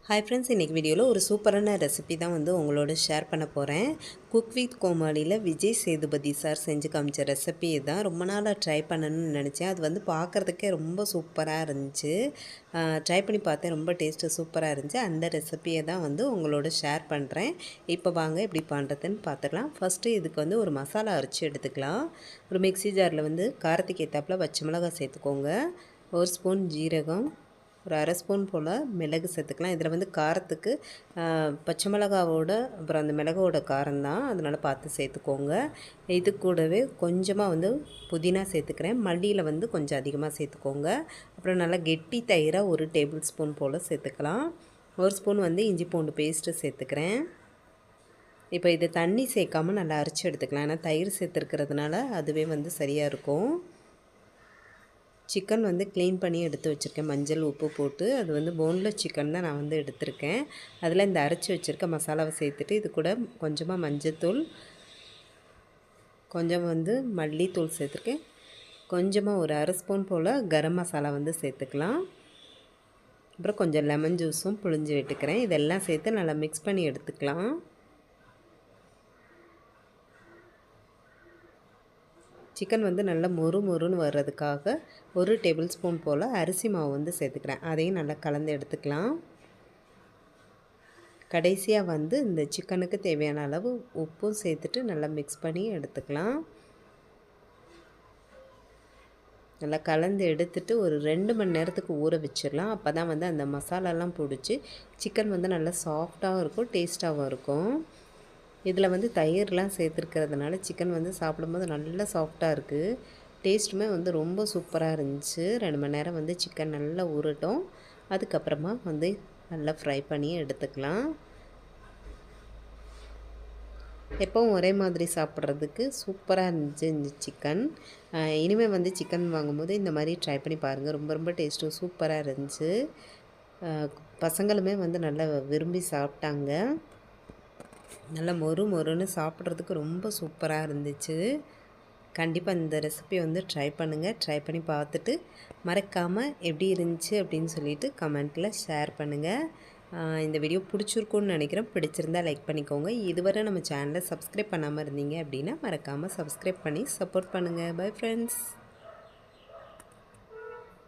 Hi friends, இன்றைக்கி வீடியோவில் ஒரு சூப்பரான ரெசிபி தான் வந்து உங்களோட ஷேர் பண்ண போகிறேன். குக் வித் கோமாளியில் விஜய் சேதுபதி சார் செஞ்சு காமிச்ச ரெசிபி தான். ரொம்ப நாளாக ட்ரை பண்ணணும்னு நினச்சேன். அது வந்து பார்க்குறதுக்கே ரொம்ப சூப்பராக இருந்துச்சு. ட்ரை பண்ணி பார்த்தேன், ரொம்ப டேஸ்ட்டு சூப்பராக இருந்துச்சு. அந்த ரெசிபியை தான் வந்து உங்களோட ஷேர் பண்ணுறேன். இப்போ வாங்க எப்படி பண்ணுறதுன்னு பார்த்துக்கலாம். ஃபஸ்ட்டு இதுக்கு வந்து ஒரு மசாலா அரைச்சி எடுத்துக்கலாம். ஒரு மிக்ஸி ஜாரில் வந்து காரத்துக்கு ஏற்றாப்புல பச்சை மிளகாய் சேர்த்துக்கோங்க. 1 ஸ்பூன் ஜீரகம், ஒரு அரை ஸ்பூன் போல் மிளகு சேர்த்துக்கலாம். இதில் வந்து காரத்துக்கு பச்சை மிளகாவோட அப்புறம் அந்த மிளகோட காரம் தான், அதனால் பார்த்து சேர்த்துக்கோங்க. இது கூடவே கொஞ்சமாக வந்து புதினா சேர்த்துக்கிறேன். மல்லியில் வந்து கொஞ்சம் அதிகமாக சேர்த்துக்கோங்க. அப்புறம் நல்லா கெட்டி தயிராக 1 டேபிள் ஸ்பூன் போல் சேர்த்துக்கலாம். 1 ஸ்பூன் வந்து இஞ்சி பூண்டு பேஸ்ட்டு சேர்த்துக்கிறேன். இப்போ இதை தண்ணி சேர்க்காமல் நல்லா அரைச்சி எடுத்துக்கலாம். ஏன்னா தயிர் சேர்த்துருக்கிறதுனால அதுவே வந்து சரியாக இருக்கும். சிக்கன் வந்து க்ளீன் பண்ணி எடுத்து வச்சுருக்கேன், மஞ்சள் உப்பு போட்டு. அது வந்து போன்லெஸ் சிக்கன் தான் நான் வந்து எடுத்திருக்கேன். அதில் இந்த அரைச்சி வச்சுருக்க மசாலாவை சேர்த்துட்டு இது கூட கொஞ்சமாக மஞ்சத்தூள், கொஞ்சம் வந்து மல்லித்தூள் சேர்த்துருக்கேன். கொஞ்சமாக ஒரு அரை ஸ்பூன் போல் கரம் மசாலா வந்து சேர்த்துக்கலாம். அப்புறம் கொஞ்சம் லெமன் ஜூஸும் புழிஞ்சு விட்டுக்கிறேன். இதெல்லாம் சேர்த்து நல்லா மிக்ஸ் பண்ணி எடுத்துக்கலாம். சிக்கன் வந்து நல்லா மொறுன்னு வர்றதுக்காக 1 டேபிள் ஸ்பூன் போல் அரிசி மாவு வந்து சேர்த்துக்கிறேன். அதையும் நல்லா கலந்து எடுத்துக்கலாம். கடைசியாக வந்து இந்த சிக்கனுக்கு தேவையான அளவு உப்பும் சேர்த்துட்டு நல்லா மிக்ஸ் பண்ணி எடுத்துக்கலாம். நல்லா கலந்து எடுத்துட்டு ஒரு 2 மணி நேரத்துக்கு ஊற வச்சிடலாம். அப்போ தான் வந்து அந்த மசாலாலாம் பிடிச்சி சிக்கன் வந்து நல்லா சாஃப்டாகவும் இருக்கும், டேஸ்ட்டாகவும் இருக்கும். இதில் வந்து தயிர்லாம் சேர்த்துருக்கிறதுனால சிக்கன் வந்து சாப்பிடும்போது நல்லா சாஃப்டாக இருக்குது. டேஸ்ட்டுமே வந்து ரொம்ப சூப்பராக இருந்துச்சு. 2 மணி நேரம் வந்து சிக்கன் நல்லா ஊறட்டும். அதுக்கப்புறமா வந்து நல்லா ஃப்ரை பண்ணி எடுத்துக்கலாம். எப்பவும் ஒரே மாதிரி சாப்பிட்றதுக்கு சூப்பராக இருந்துச்சு இந்த சிக்கன். இனிமேல் வந்து சிக்கன் வாங்கும்போது இந்த மாதிரி ட்ரை பண்ணி பாருங்கள். ரொம்ப டேஸ்ட்டும் சூப்பராக இருந்துச்சு. பசங்களுமே வந்து நல்லா விரும்பி சாப்பிட்டாங்க. நல்லா மொறுன்னு சாப்பிட்றதுக்கு ரொம்ப சூப்பராக இருந்துச்சு. கண்டிப்பாக இந்த ரெசிபி வந்து ட்ரை பண்ணுங்கள். ட்ரை பண்ணி பார்த்துட்டு மறக்காமல் எப்படி இருந்துச்சு அப்படின்னு சொல்லிவிட்டு கமெண்ட்டில் ஷேர் பண்ணுங்கள். இந்த வீடியோ பிடிச்சிருக்குன்னு நினைக்கிறேன். பிடிச்சிருந்தால் லைக் பண்ணிக்கோங்க. இதுவரை நம்ம சேனலை சப்ஸ்கிரைப் பண்ணாமல் இருந்தீங்க அப்படின்னா மறக்காமல் சப்ஸ்கிரைப் பண்ணி சப்போர்ட் பண்ணுங்கள். Bye friends.